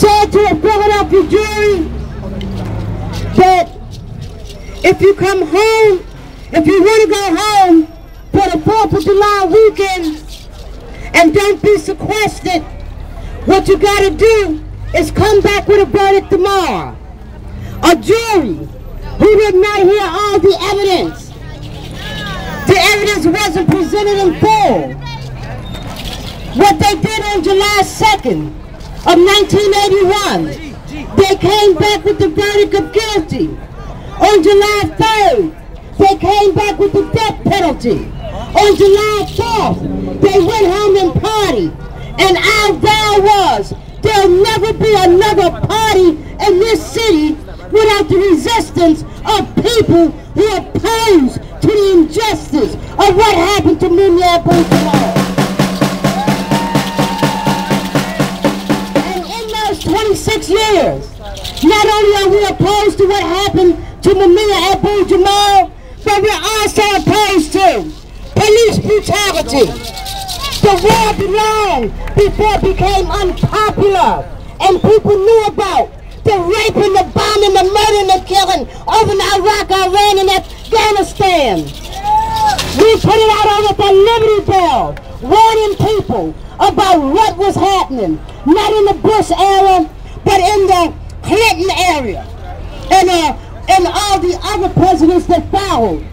said to a Philadelphia jury that if you come home, if you want to go home for the 4th of July weekend and don't be sequestered, what you got to do is come back with a verdict tomorrow. A jury who did not hear all the evidence. The evidence wasn't presented in full. What they did on July 2nd of 1981, they came back with the verdict of guilty. On July 3rd, they came back with the death penalty. On July 4th, they went home and partied. And our vow was, there'll never be another party in this city without the resistance of people who oppose to the injustice of what happened to Mumia Abu-Jamal. And in those 26 years, not only are we opposed to what happened to Mumia Abu-Jamal, but we're also opposed to police brutality. The war belonged before it became unpopular and people knew about the raping, the bombing, the murdering, the killing over in Iraq, Iran, and Afghanistan. We put it out over the Liberty Bell, warning people about what was happening, not in the Bush era, but in the Clinton area, and all the other presidents that followed.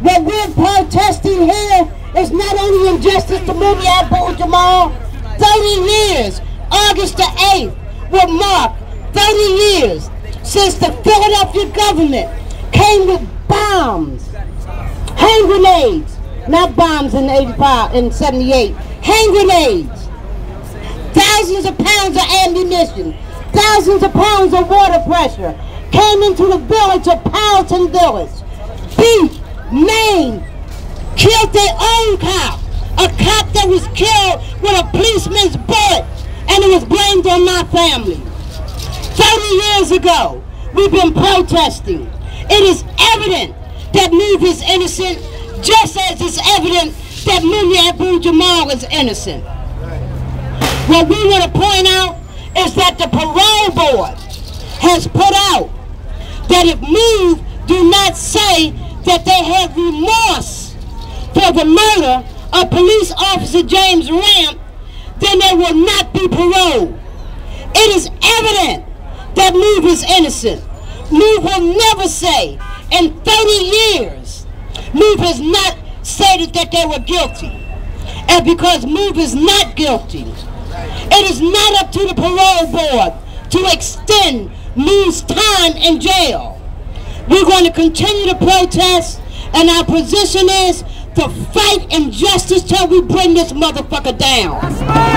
What we're protesting here is not only injustice to Mumia Abu-Jamal. 30 years, August the 8th, will mark 30 years since the Philadelphia government came with bombs, hand grenades, not bombs in 85 and 78, hand grenades, thousands of pounds of ammunition, thousands of pounds of water pressure, came into the village of Powelton Village, beat, maimed, killed their own cop, a cop that was killed with a policeman's bullet, and it was blamed on my family. 30 years ago, we've been protesting. It is evident that Move is innocent, just as it's evident that Mumia Abu-Jamal is innocent. What we want to point out is that the parole board has put out that if Move do not say that they have remorse for the murder of police officer James Ramp, then there will not be parole. It is evident that Move is innocent. Move will never say, in 30 years, Move has not stated that they were guilty. And because Move is not guilty, it is not up to the parole board to extend Move's time in jail. We're going to continue to protest, and our position is to fight injustice till we bring this motherfucker down.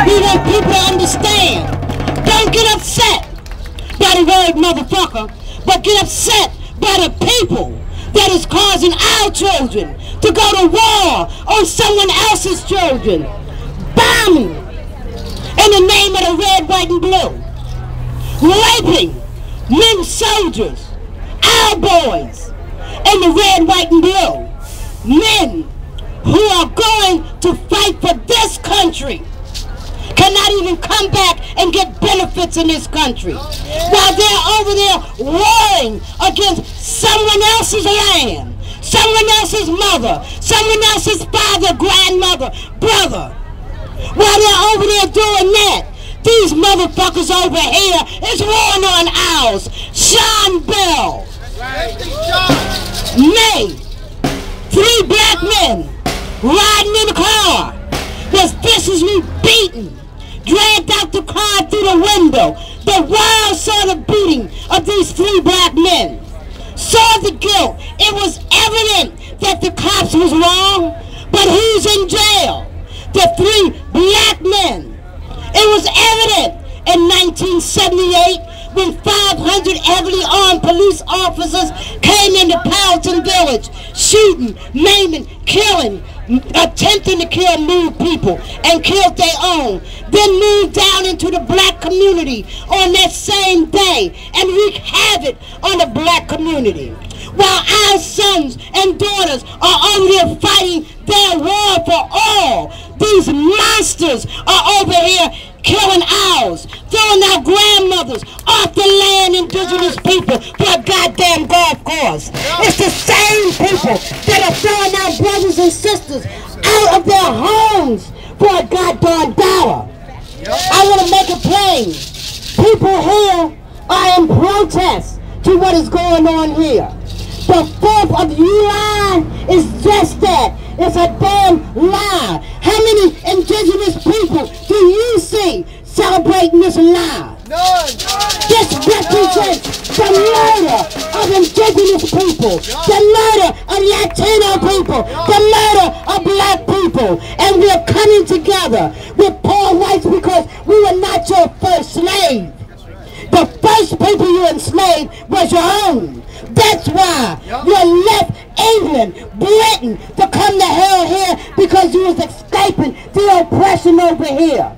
We want people to understand. Don't get upset by the word motherfucker, but get upset by the people that is causing our children to go to war on someone else's children. Bombing in the name of the red, white, and blue. Raping men soldiers, our boys, in the red, white, and blue. Men who are going to fight for this country cannot even come back and get benefits in this country, while they're over there warring against someone else's land, someone else's mother, someone else's father, grandmother, brother. While they're over there doing that, these motherfuckers over here is warring on ours. Sean Bell, May, 3 black men riding in the car was viciously beaten, dragged out the car through the window. The world saw the beating of these 3 black men, saw the guilt. It was evident that the cops was wrong, but who's in jail? The 3 black men. It was evident in 1978 when 500 heavily armed police officers came into Powelton Village, shooting, maiming, killing, attempting to kill Move people, and killed their own. Then moved down into the black community on that same day and wreaked havoc on the black community. While our sons and daughters are over there fighting their war for all, these monsters are over here killing ours. 30 throwing our grandmothers off the land, indigenous people, for a goddamn golf course. It's the same people that are throwing our brothers and sisters out of their homes for a goddamn dollar. I want to make it plain. People here are in protest to what is going on here. The 4th of July is just that. It's a damn lie. How many indigenous people do you see celebrating this lie? None. This represents the murder of indigenous people, the murder of Latino people, the murder of black people. And we're coming together with poor whites because we were not your first slave. The first people you enslaved was your own. That's why you left England, Britain, to come to hell here, because you was escaping the oppression over here.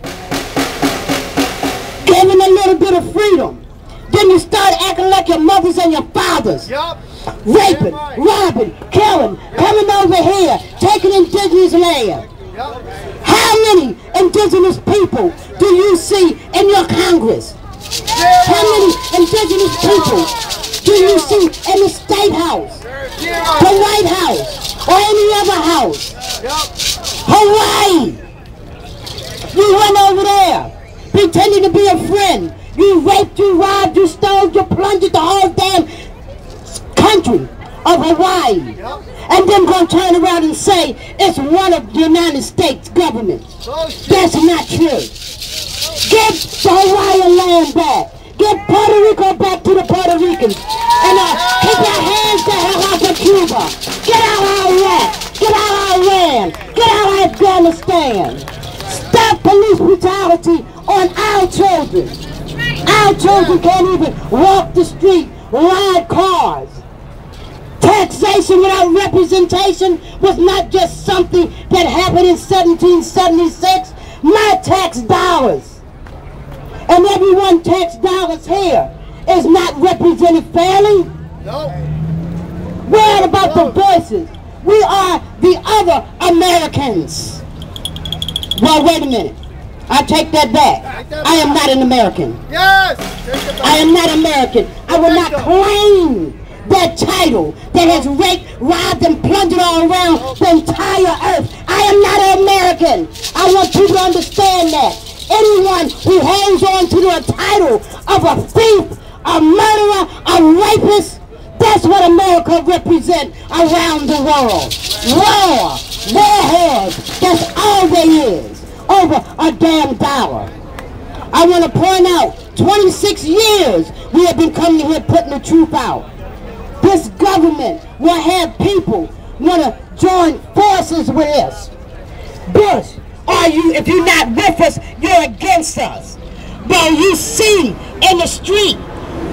Given a little bit of freedom, then you start acting like your mothers and your fathers. Raping, robbing, killing, coming over here, taking indigenous land. How many indigenous people do you see in your Congress? How many indigenous people do you see in the State House, the White House, or any other house? Hawaii! You went over there pretending to be a friend. You raped, you robbed, you stole, you plundered the whole damn country of Hawaii. And then gonna turn around and say it's one of the United States government. That's not true. Give the Hawaiian land back. Give Puerto Rico back to the Puerto Ricans. And keep your hands the hell out of Cuba. Get out of Iraq. Get out of Iran. Get out of Afghanistan. Stop police brutality on our children. Our children can't even walk the street, ride cars. Taxation without representation was not just something that happened in 1776. My tax dollars and everyone tax dollars here is not represented fairly. No. What about the voices? We are the other Americans. Well, wait a minute. I take that back. I am not an American. Yes. I am not American. I will not claim that title that has raped, robbed, and plundered all around the entire earth. I am not an American. I want people to understand that. Anyone who holds on to the title of a thief, a murderer, a rapist, that's what America represents around the world. War, warheads, that's all there is, over a damn dollar. I want to point out, 26 years we have been coming here putting the truth out. This government will have people want to join forces with us. Bush, are you, if you're not with us, you're against us. But you see in the street,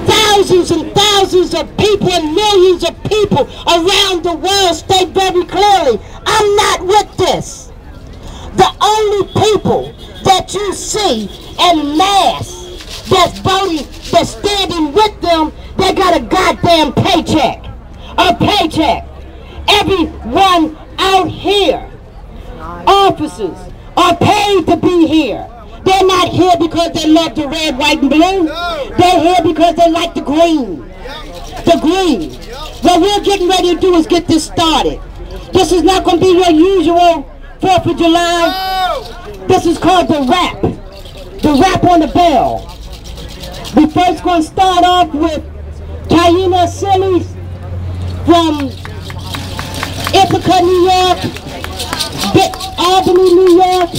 thousands and thousands of people and millions of people around the world state very clearly, I'm not with this. The only people that you see en masse that's voting, that's standing with them, they got a goddamn paycheck. A paycheck. Everyone out here, officers, are paid to be here. They're not here because they love the red, white, and blue. They're here because they like the green. The green. What we're getting ready to do is get this started. This is not going to be your usual 4th of July. This is called the rap. The rap on the bell. We first going to start off with Taina Sillies from Ithaca, New York, Albany, New York.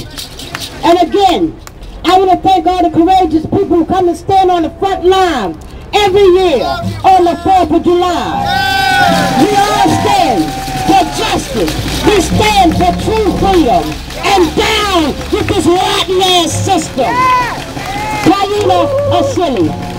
And again, I want to thank all the courageous people who come and stand on the front line every year on the 4th of July. We all stand for justice. We stand for true freedom. And down with this rotten ass system. Taina Sillies.